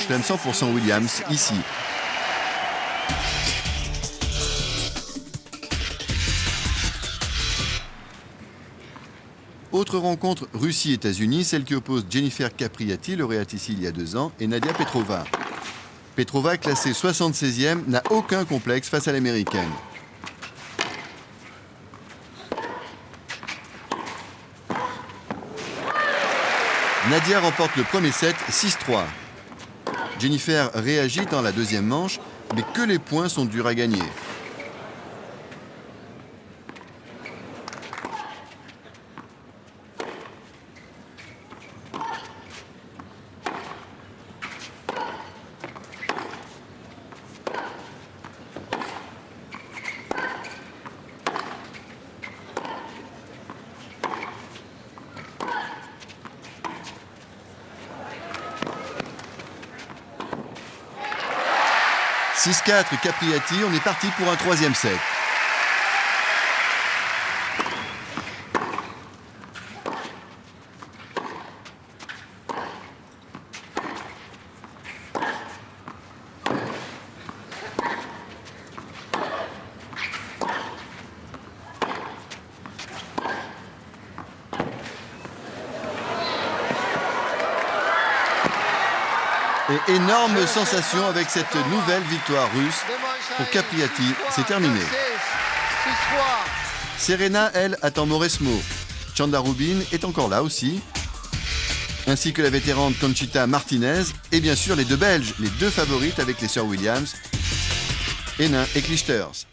Chelem 100% Williams ici. Autre rencontre Russie-États-Unis, celle qui oppose Jennifer Capriati, lauréate ici il y a 2 ans, et Nadia Petrova. Petrova, classée 76e, n'a aucun complexe face à l'américaine. Nadia remporte le premier set 6-3. Jennifer réagit dans la deuxième manche, mais que les points sont durs à gagner. « 6-4 Capriati, on est parti pour un troisième set. Et énorme sensation avec cette nouvelle victoire russe. Pour Capriati, c'est terminé. Serena, elle, attend Mauresmo. Chanda Rubin est encore là aussi. Ainsi que la vétérante Conchita Martinez. Et bien sûr les 2 Belges, les 2 favorites avec les sœurs Williams, Henin et Clijsters.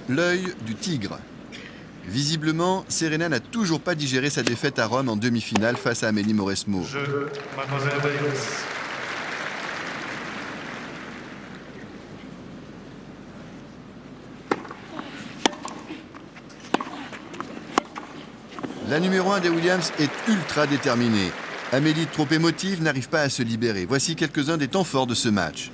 L'œil du tigre. Visiblement, Serena n'a toujours pas digéré sa défaite à Rome en demi-finale face à Amélie Mauresmo. Mademoiselle Davis. La numéro 1 des Williams est ultra déterminée. Amélie, trop émotive, n'arrive pas à se libérer. Voici quelques-uns des temps forts de ce match.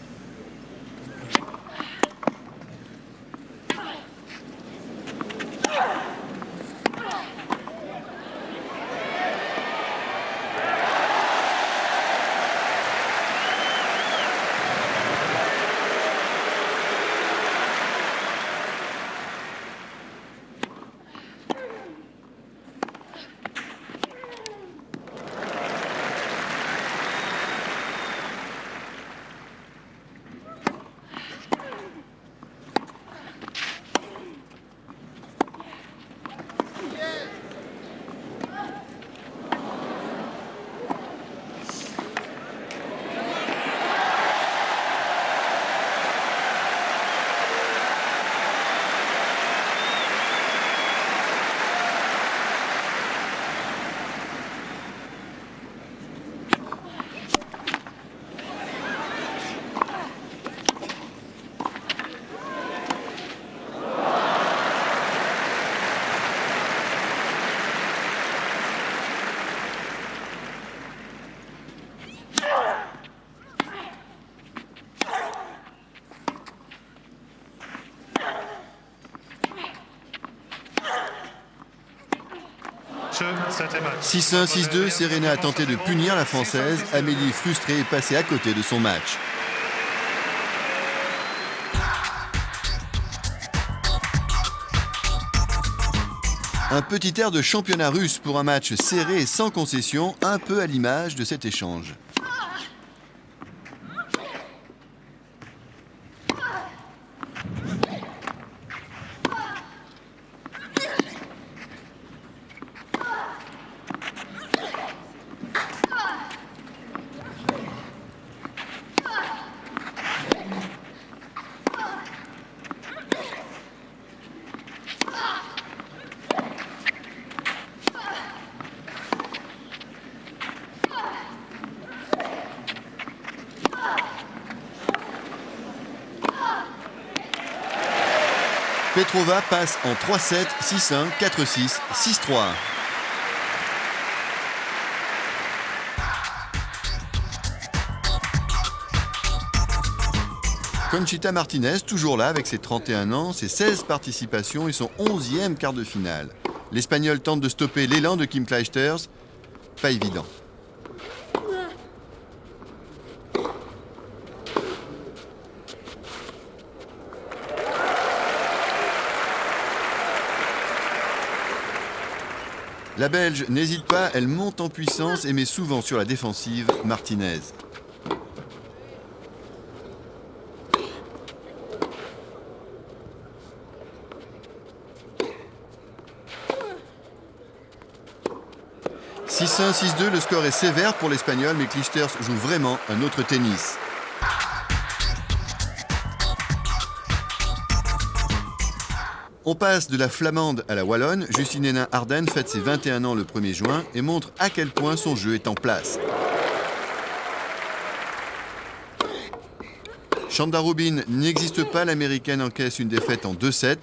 « 6-1, 6-2, Serena a tenté de punir la Française. Amélie, frustrée, est passée à côté de son match. Un petit air de championnat russe pour un match serré et sans concession, un peu à l'image de cet échange. Petrova passe en 3-7, 6-1, 4-6, 6-3. Conchita Martinez, toujours là avec ses 31 ans, ses 16 participations et son 11e quart de finale. L'Espagnol tente de stopper l'élan de Kim Clijsters. Pas évident. La Belge n'hésite pas, elle monte en puissance et met souvent sur la défensive Martinez. « 6-1, 6-2, le score est sévère pour l'Espagnol, mais Clijsters joue vraiment un autre tennis. On passe de la flamande à la wallonne. Justine Henin-Harden fête ses 21 ans le 1er juin et montre à quel point son jeu est en place. Chanda Rubin n'existe pas, l'américaine encaisse une défaite en 2-7.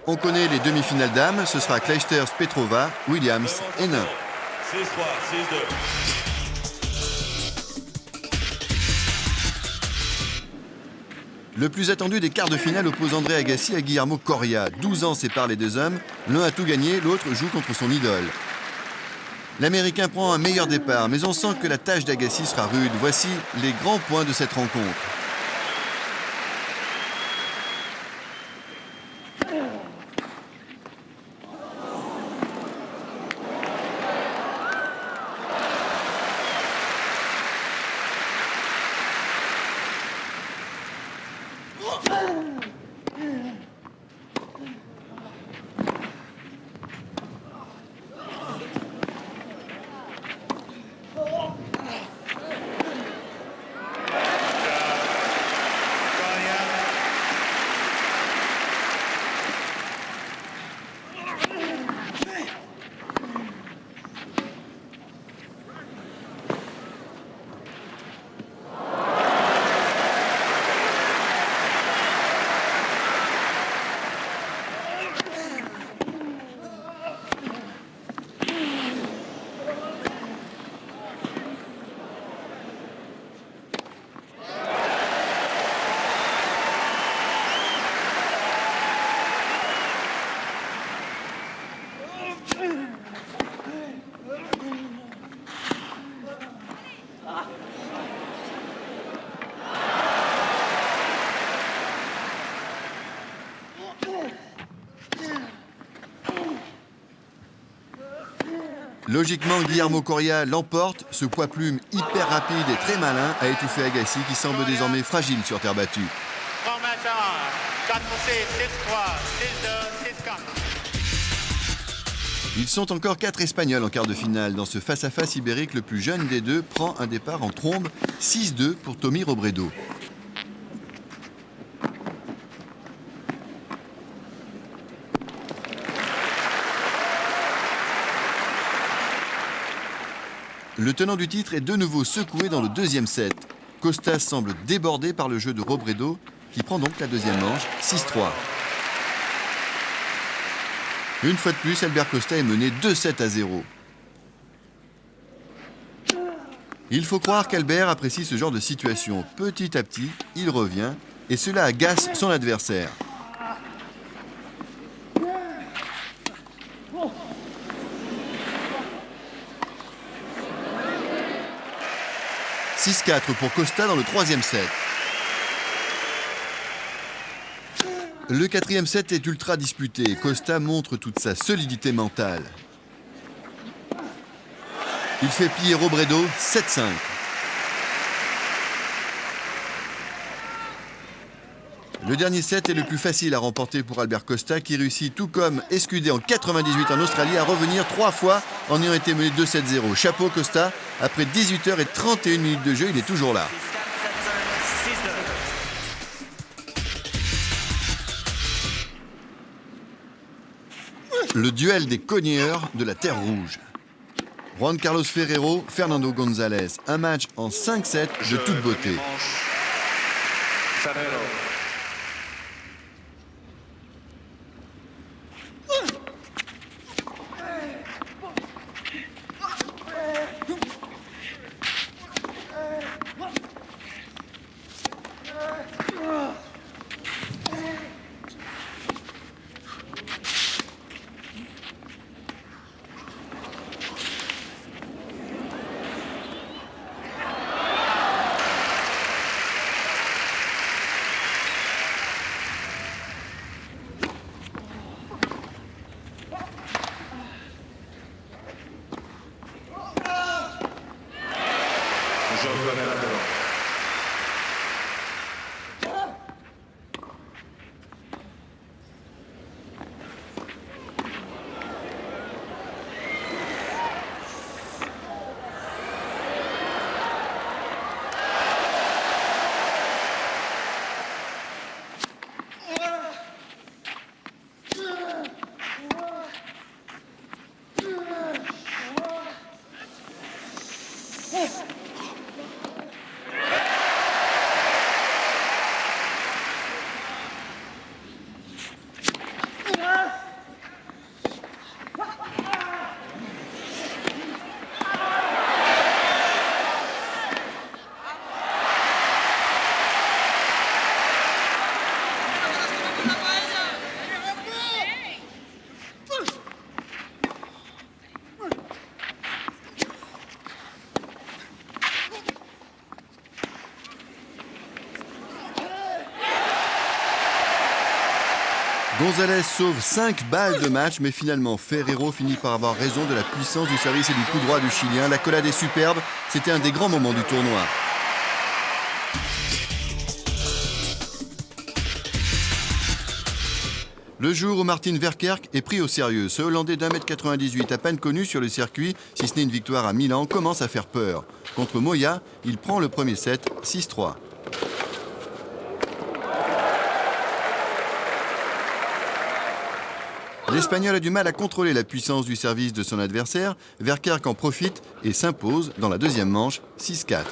On connaît les demi-finales dames, ce sera Clijsters, Petrova, Williams, Henin. 6-3, 6-2. Le plus attendu des quarts de finale oppose André Agassi à Guillermo Coria. 12 ans séparent les deux hommes. L'un a tout gagné, l'autre joue contre son idole. L'Américain prend un meilleur départ, mais on sent que la tâche d'Agassi sera rude. Voici les grands points de cette rencontre. Logiquement, Guillermo Coria l'emporte. Ce poids plume hyper rapide et très malin a étouffé Agassi qui semble désormais fragile sur terre battue. Grand match à 4-6, 6-3, 6-2, 6-4. Ils sont encore 4 Espagnols en quart de finale. Dans ce face-à-face ibérique, le plus jeune des deux prend un départ en trombe. 6-2 pour Tommy Robredo. Le tenant du titre est de nouveau secoué dans le deuxième set. Costa semble débordé par le jeu de Robredo, qui prend donc la deuxième manche, 6-3. Une fois de plus, Albert Costa est mené 2-7-0. Il faut croire qu'Albert apprécie ce genre de situation. Petit à petit, il revient, et cela agace son adversaire. 6-4 pour Costa dans le troisième set. Le quatrième set est ultra disputé. Costa montre toute sa solidité mentale. Il fait plier Robredo 7-5. Le dernier set est le plus facile à remporter pour Albert Costa qui réussit, tout comme Escudé en 98 en Australie, à revenir 3 fois en ayant été mené 2-7-0. Chapeau Costa, après 18h31 minutes de jeu, il est toujours là. Le duel des cogneurs de la Terre Rouge. Juan Carlos Ferrero, Fernando González. Un match en 5-7 de toute beauté. Gonzalez sauve 5 balles de match, mais finalement, Ferrero finit par avoir raison de la puissance du service et du coup droit du Chilien. L'accolade est superbe, c'était un des grands moments du tournoi. Le jour où Martin Verkerk est pris au sérieux, ce Hollandais d'1m98 à peine connu sur le circuit, si ce n'est une victoire à Milan, commence à faire peur. Contre Moya, il prend le premier set, 6-3. L'Espagnol a du mal à contrôler la puissance du service de son adversaire. Verkerk en profite et s'impose dans la deuxième manche, 6-4.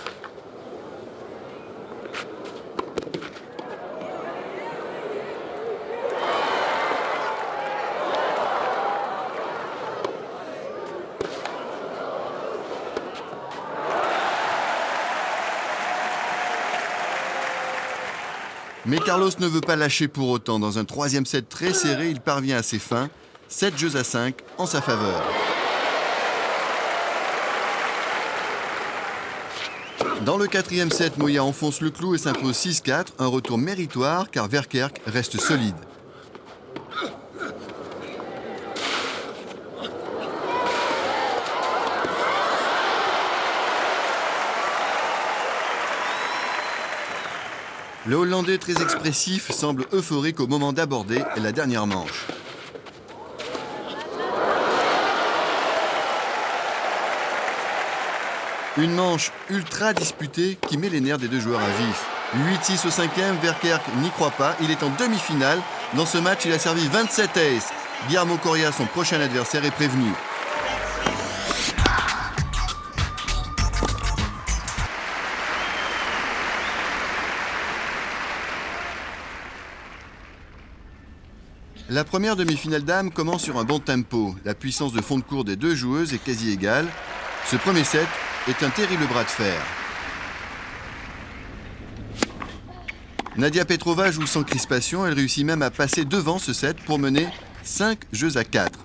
Mais Carlos ne veut pas lâcher pour autant. Dans un troisième set très serré, il parvient à ses fins. 7 jeux à 5 en sa faveur. Dans le quatrième set, Moya enfonce le clou et s'impose 6-4. Un retour méritoire car Verkerk reste solide. Le Hollandais très expressif semble euphorique au moment d'aborder la dernière manche. Une manche ultra disputée qui met les nerfs des deux joueurs à vif. 8-6 au cinquième, Verkerk n'y croit pas, il est en demi-finale. Dans ce match, il a servi 27 aces. Guillermo Coria, son prochain adversaire, est prévenu. La première demi-finale dames commence sur un bon tempo. La puissance de fond de cours des deux joueuses est quasi égale. Ce premier set est un terrible bras de fer. Nadia Petrova joue sans crispation. Elle réussit même à passer devant ce set pour mener 5 jeux à 4.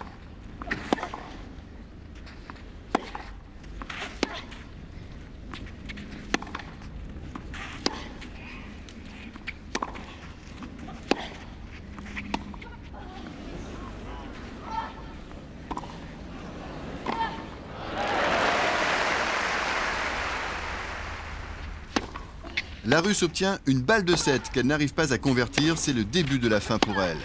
La Russe obtient une balle de 7 qu'elle n'arrive pas à convertir. C'est le début de la fin pour elle.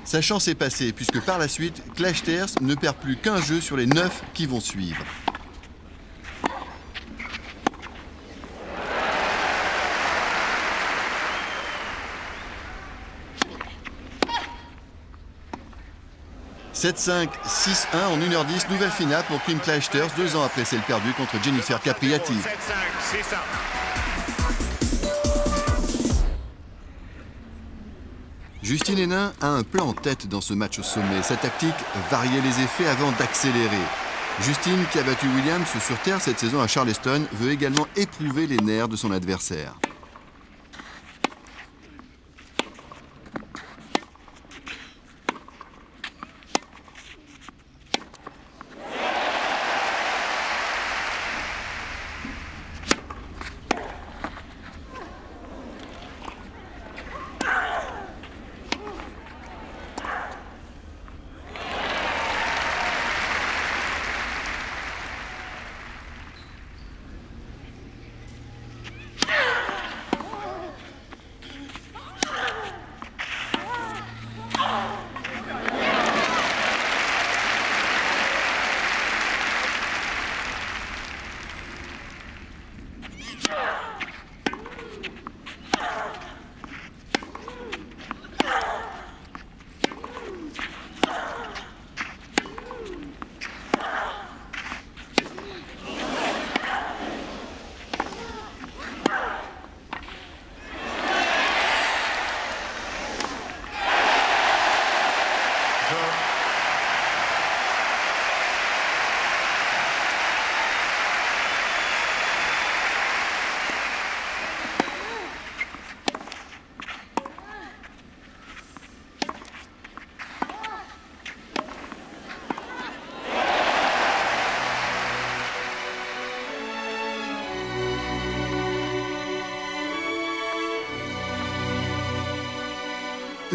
Sa chance est passée puisque par la suite, Clijsters ne perd plus qu'un jeu sur les 9 qui vont suivre. « 7-5, 6-1 en 1h10, nouvelle finale pour Kim Clijsters, 2 ans après celle perdue contre Jennifer Capriati. Justine Henin a un plan en tête dans ce match au sommet. Sa tactique, varier les effets avant d'accélérer. Justine, qui a battu Williams sur terre cette saison à Charleston, veut également éprouver les nerfs de son adversaire.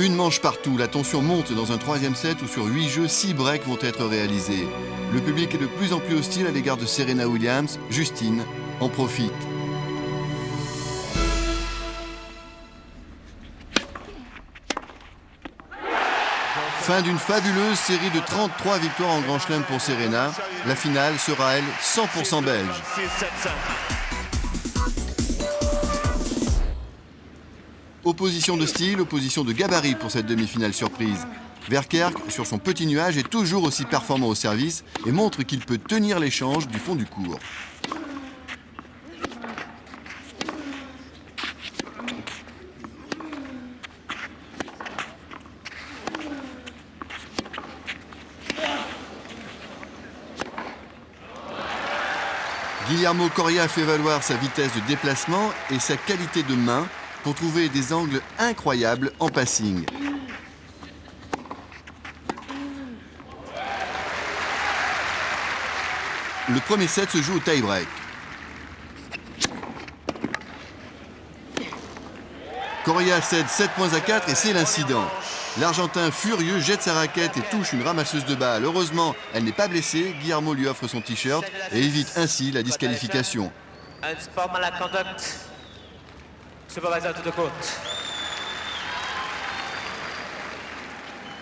Une manche partout, la tension monte dans un troisième set où sur 8 jeux, 6 breaks vont être réalisés. Le public est de plus en plus hostile à l'égard de Serena Williams. Justine en profite. Fin d'une fabuleuse série de 33 victoires en Grand Chelem pour Serena. La finale sera, elle, 100% belge. Opposition de style, opposition de gabarit pour cette demi-finale surprise. Verkerk, sur son petit nuage, est toujours aussi performant au service et montre qu'il peut tenir l'échange du fond du court. Guillermo Coria fait valoir sa vitesse de déplacement et sa qualité de main pour trouver des angles incroyables en passing. Le premier set se joue au tie-break. Coria cède 7 points à 4 et c'est l'incident. L'Argentin furieux jette sa raquette et touche une ramasseuse de balles. Heureusement, elle n'est pas blessée. Guillermo lui offre son t-shirt et évite ainsi la disqualification.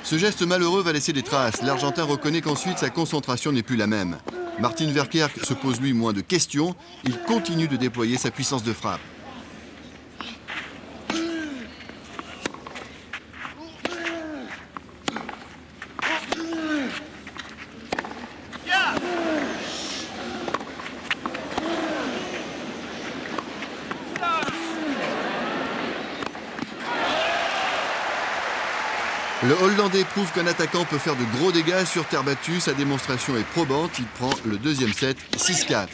Ce geste malheureux va laisser des traces. L'Argentin reconnaît qu'ensuite sa concentration n'est plus la même. Martin Verkerk se pose lui moins de questions. Il continue de déployer sa puissance de frappe. Le Hollandais prouve qu'un attaquant peut faire de gros dégâts sur terre battue. Sa démonstration est probante. Il prend le deuxième set 6-4.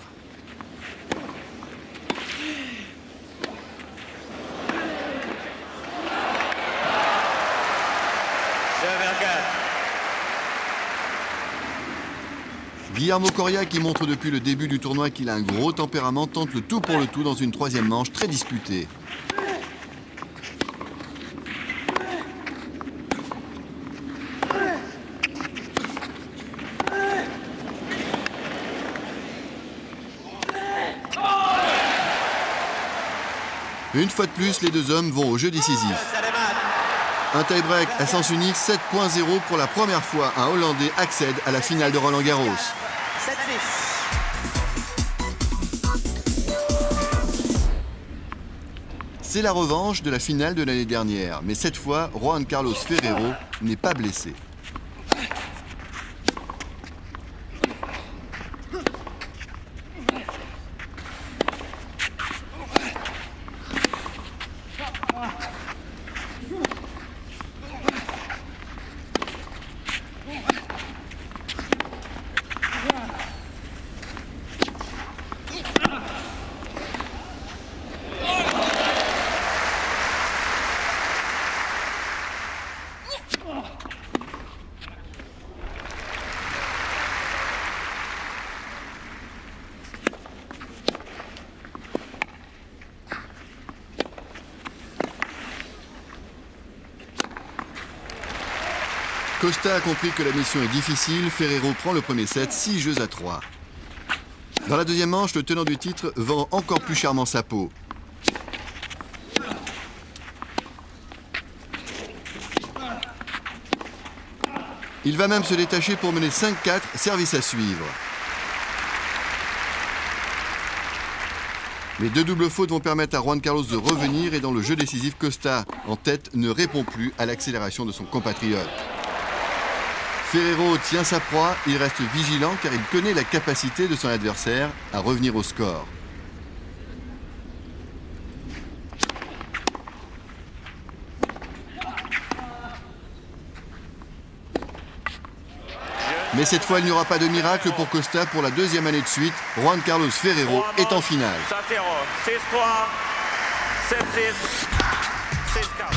Guillermo Coria, qui montre depuis le début du tournoi qu'il a un gros tempérament, tente le tout pour le tout dans une troisième manche très disputée. Une fois de plus, les deux hommes vont au jeu décisif. Un tie-break à sens unique, 7.0 pour la première fois. Un Hollandais accède à la finale de Roland-Garros. C'est la revanche de la finale de l'année dernière. Mais cette fois, Juan Carlos Ferrero n'est pas blessé. Costa a compris que la mission est difficile. Ferrero prend le premier set, 6 jeux à 3. Dans la deuxième manche, le tenant du titre vend encore plus chèrement sa peau. Il va même se détacher pour mener 5-4, service à suivre. Les deux doubles fautes vont permettre à Juan Carlos de revenir et dans le jeu décisif, Costa, en tête, ne répond plus à l'accélération de son compatriote. Ferrero tient sa proie, il reste vigilant car il connaît la capacité de son adversaire à revenir au score. Mais cette fois, il n'y aura pas de miracle pour Costa. Pour la deuxième année de suite, Juan Carlos Ferrero est en finale. 6-3, 7-6, 6-4.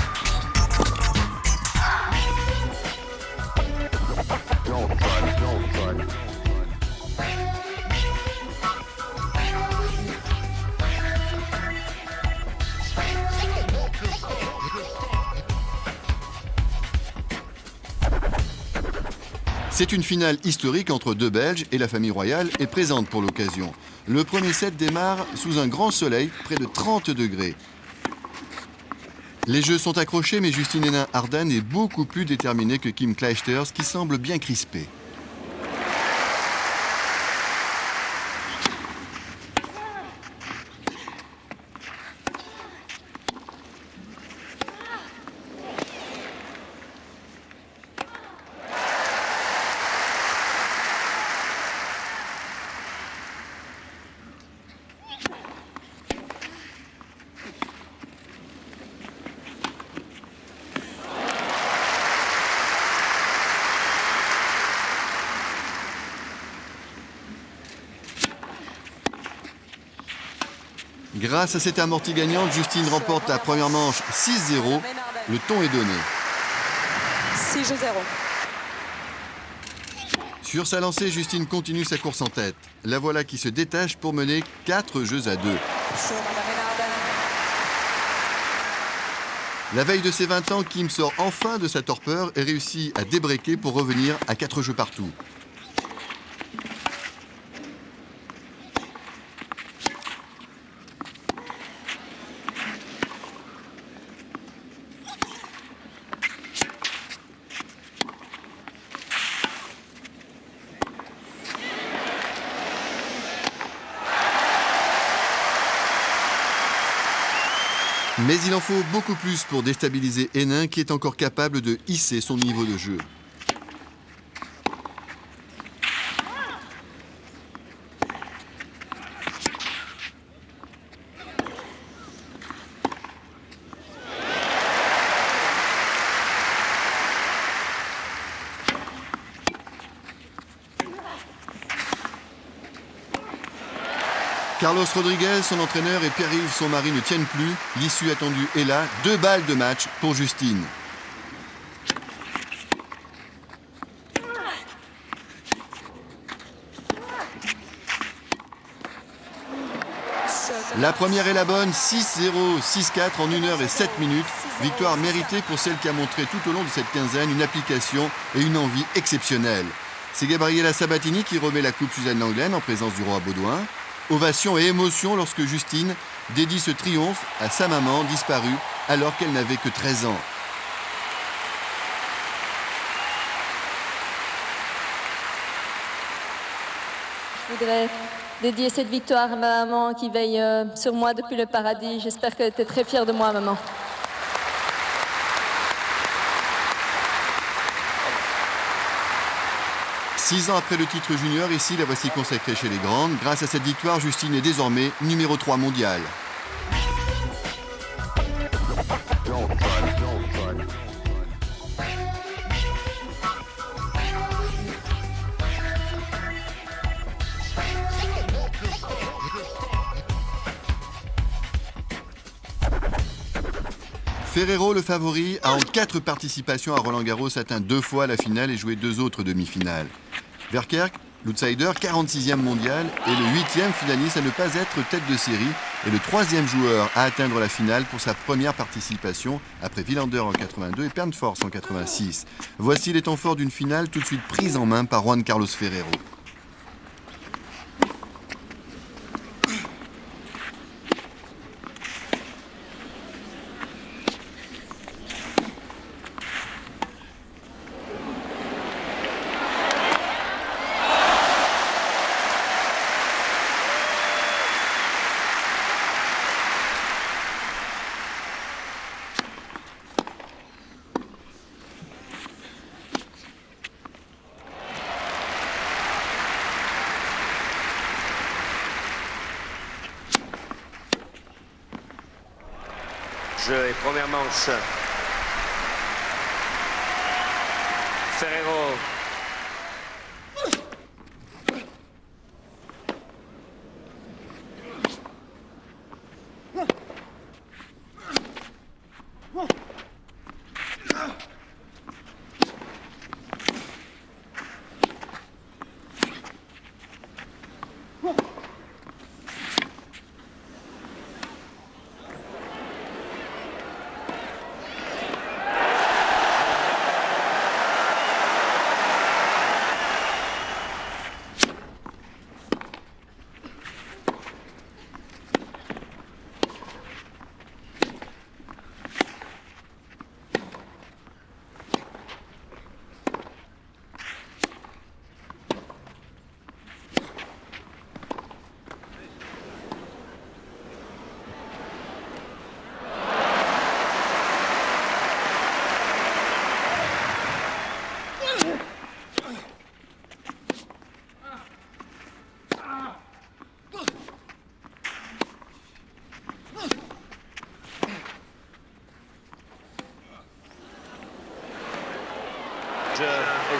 C'est une finale historique entre deux Belges et la famille royale est présente pour l'occasion. Le premier set démarre sous un grand soleil, près de 30 degrés. Les jeux sont accrochés, mais Justine Henin-Harden est beaucoup plus déterminée que Kim Clijsters, qui semble bien crispée. Grâce à cette amortie gagnante, Justine remporte la première manche 6-0. Le ton est donné. 6-0. Sur sa lancée, Justine continue sa course en tête. La voilà qui se détache pour mener 4 jeux à 2. La veille de ses 20 ans, Kim sort enfin de sa torpeur et réussit à débreaker pour revenir à 4 jeux partout. Mais il en faut beaucoup plus pour déstabiliser Henin, qui est encore capable de hisser son niveau de jeu. Carlos Rodriguez, son entraîneur, et Pierre-Yves, son mari, ne tiennent plus. L'issue attendue est là. 2 balles de match pour Justine. La première est la bonne, 6-0, 6-4 en 1 heure et 7 minutes. Victoire méritée pour celle qui a montré tout au long de cette quinzaine une application et une envie exceptionnelles. C'est Gabriela Sabatini qui remet la coupe Suzanne Lenglen en présence du roi Baudouin. Ovation et émotion lorsque Justine dédie ce triomphe à sa maman disparue alors qu'elle n'avait que 13 ans. Je voudrais dédier cette victoire à ma maman qui veille sur moi depuis le paradis. J'espère qu'elle était très fière de moi, maman. Six ans après le titre junior, ici la voici consacrée chez les grandes. Grâce à cette victoire, Justine est désormais numéro 3 mondial. Ferrero, le favori, a en 4 participations à Roland-Garros atteint 2 fois la finale et joué 2 autres demi-finales. Verkerk, l'outsider, 46e mondial, est le 8e finaliste à ne pas être tête de série et le 3e joueur à atteindre la finale pour sa première participation après Wilander en 82 et Pernfors en 86. Voici les temps forts d'une finale tout de suite prise en main par Juan Carlos Ferrero. Jeu et première manche. Ferrero.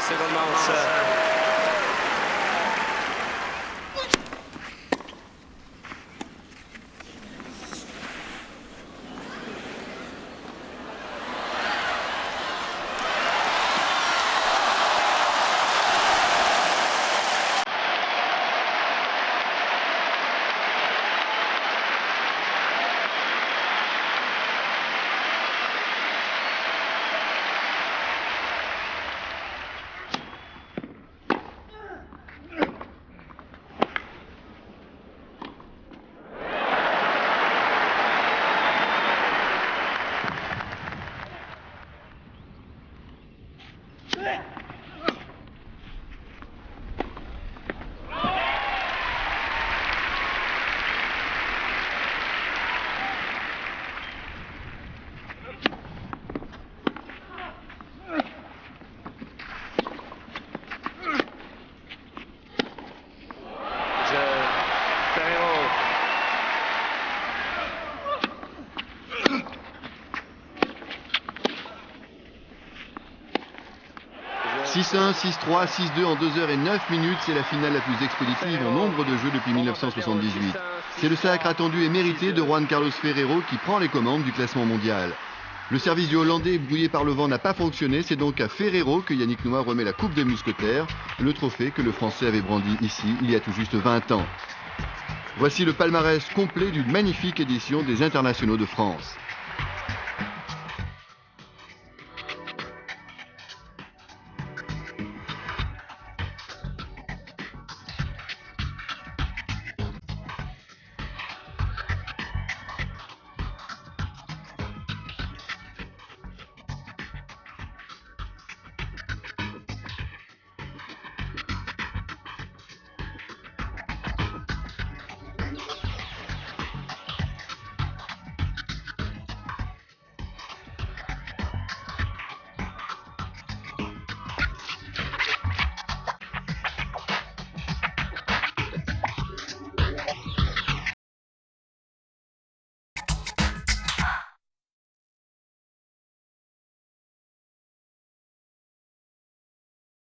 Seconde manche. Ferrero. 6-1, 6-3, 6-2 en 2 heures et 9 minutes, c'est la finale la plus expéditive en nombre de jeux depuis 1978. C'est le sacre attendu et mérité de Juan Carlos Ferrero qui prend les commandes du classement mondial. Le service du Hollandais brouillé par le vent n'a pas fonctionné, c'est donc à Ferrero que Yannick Noah remet la Coupe des Mousquetaires, le trophée que le Français avait brandi ici il y a tout juste 20 ans. Voici le palmarès complet d'une magnifique édition des Internationaux de France.